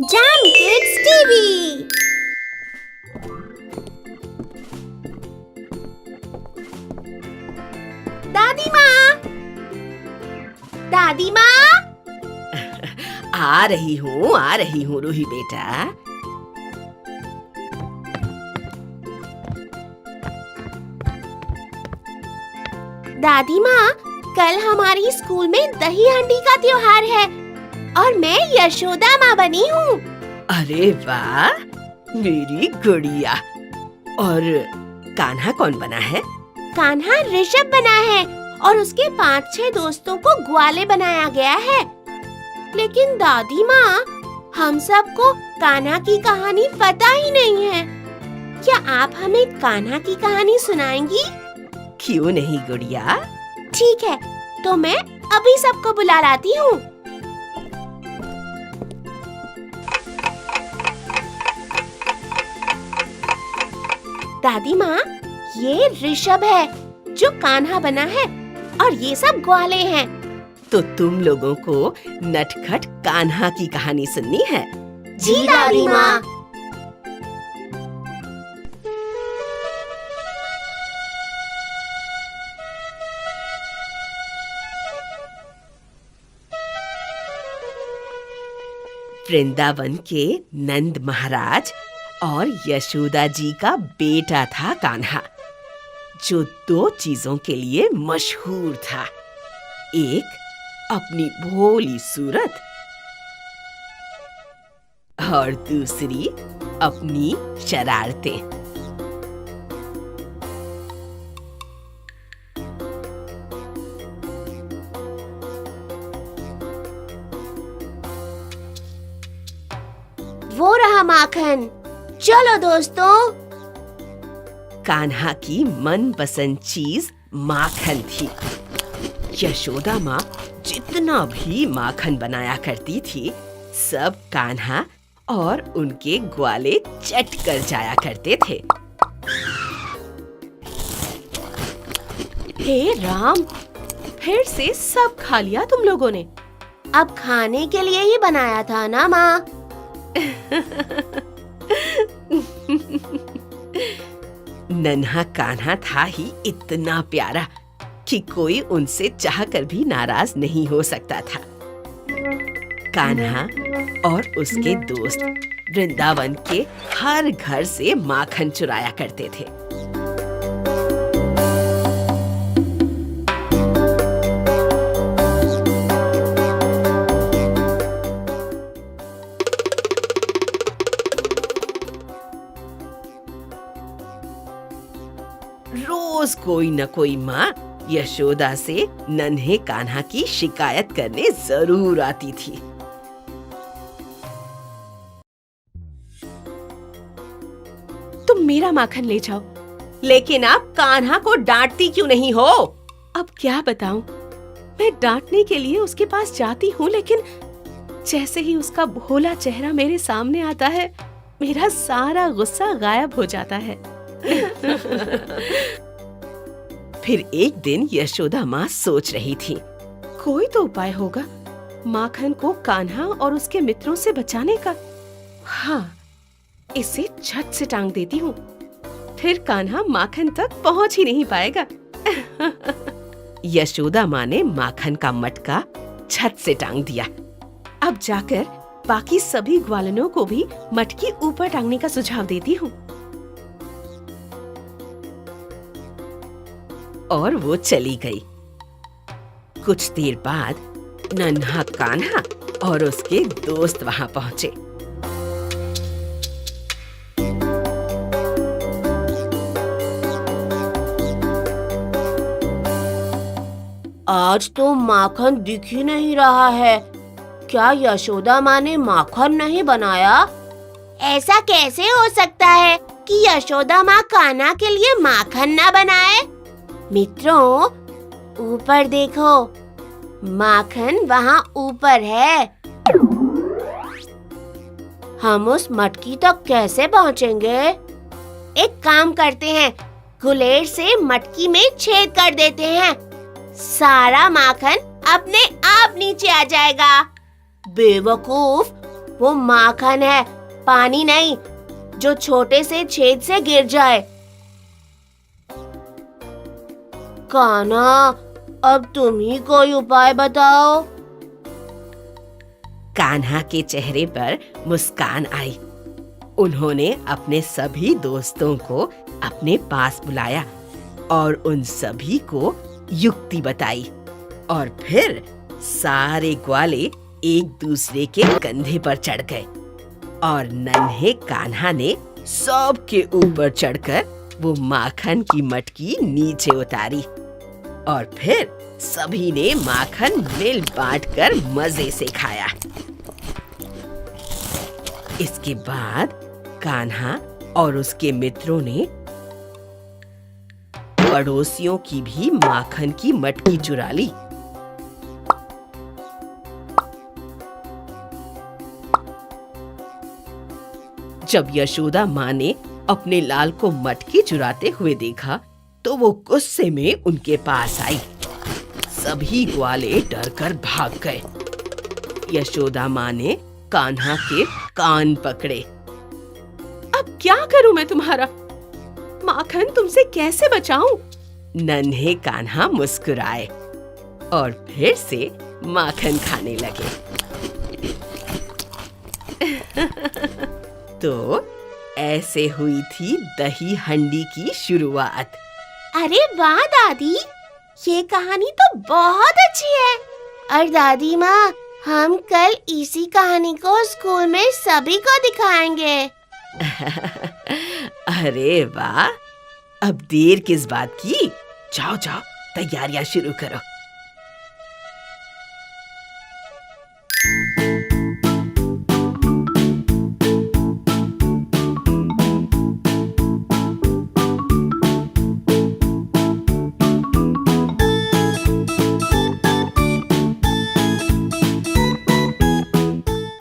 Jam kids TV. दादी माँ, दादी माँ। आ रही हूँ रूही बेटा। दादी माँ, कल हमारी स्कूल में दही हांडी का त्योहार है और मैं यशोदा माँ बनी हूँ। अरे वाह, मेरी गुड़िया। और कान्हा कौन बना है? कान्हा ऋषभ बना है और उसके 5-6 दोस्तों को ग्वाले बनाया गया है। लेकिन दादी माँ, हम सबको कान्हा की कहानी पता ही नहीं है। क्या आप हमें कान्हा की कहानी सुनाएंगी? क्यों नहीं गुड़िया। ठीक है, तो मैं अभी सबको बुला लाती हूँ। दादी माँ, ये ऋषभ है जो कान्हा बना है और ये सब ग्वाले हैं। तो तुम लोगों को नटखट कान्हा की कहानी सुननी है? जी दादी माँ। वृंदावन के नंद महाराज और यशोदा जी का बेटा था कान्हा, जो 2 चीजों के लिए मशहूर था। एक अपनी भोली सूरत और दूसरी अपनी शरारतें। वो रहा माखन। चलो दोस्तों। कान्हा की मनपसंद चीज माखन थी। यशोदा माँ जितना भी माखन बनाया करती थी, सब कान्हा और उनके ग्वाले चट कर जाया करते थे। हे राम, फिर से सब खा लिया तुम लोगों ने। अब खाने के लिए ही बनाया था ना माँ? नन्हा कान्हा था ही इतना प्यारा कि कोई उनसे चाहकर भी नाराज नहीं हो सकता था। कान्हा और उसके दोस्त वृंदावन के हर घर से माखन चुराया करते थे। रोज कोई न कोई माँ यशोदा से नन्हे कान्हा की शिकायत करने जरूर आती थी। तुम मेरा माखन ले जाओ, लेकिन आप कान्हा को डांटती क्यों नहीं हो? अब क्या बताऊं? मैं डांटने के लिए उसके पास जाती हूँ, लेकिन जैसे ही उसका भोला चेहरा मेरे सामने आता है, मेरा सारा गुस्सा गायब हो जाता है। फिर एक दिन यशोदा माँ सोच रही थी, कोई तो उपाय होगा माखन को कान्हा और उसके मित्रों से बचाने का। हाँ, इसे छत से टांग देती हूँ, फिर कान्हा माखन तक पहुँच ही नहीं पाएगा। यशोदा माँ ने माखन का मटका छत से टांग दिया। अब जाकर बाकी सभी ग्वालनों को भी मटकी ऊपर टांगने का सुझाव देती हूँ। और वो चली गई। कुछ देर बाद नन्हा कान्हा और उसके दोस्त वहां पहुंचे। आज तो माखन दिख ही नहीं रहा है। क्या यशोदा माँ ने माखन नहीं बनाया? ऐसा कैसे हो सकता है कि यशोदा माँ कान्हा के लिए माखन ना बनाए? मित्रों, ऊपर देखो, माखन वहाँ ऊपर है। हम उस मटकी तक कैसे पहुँचेंगे? एक काम करते हैं, गुलेर से मटकी में छेद कर देते हैं। सारा माखन अपने आप नीचे आ जाएगा। बेवकूफ, वो माखन है, पानी नहीं, जो छोटे से छेद से गिर जाए। कान्हा, अब तुम ही कोई उपाय बताओ। कान्हा के चेहरे पर मुस्कान आई। उन्होंने अपने सभी दोस्तों को अपने पास बुलाया और उन सभी को युक्ति बताई और फिर सारे ग्वाले एक दूसरे के कंधे पर चढ़ गए और नन्हे कान्हा ने सबके ऊपर चढ़कर वो माखन की मटकी नीचे उतारी और फिर सभी ने माखन मिल बांटकर मजे से खाया। इसके बाद कान्हा और उसके मित्रों ने पड़ोसियों की भी माखन की मटकी चुरा ली। जब यशोदा माँ ने अपने लाल को मटकी चुराते हुए देखा तो वो गुस्से में उनके पास आई। सभी ग्वाले डरकर भाग गए। यशोदा माँ ने कान्हा के कान पकड़े। अब क्या करूं मैं तुम्हारा? माखन तुमसे कैसे बचाऊं? नन्हे कान्हा मुस्कुराए और फिर से माखन खाने लगे। तो ऐसे हुई थी दही हंडी की शुरुआत। अरे वाह दादी, ये कहानी तो बहुत अच्छी है। और दादी माँ, हम कल इसी कहानी को स्कूल में सभी को दिखाएंगे। अरे वाह, अब देर किस बात की? जाओ जाओ, तैयारियां शुरू करो।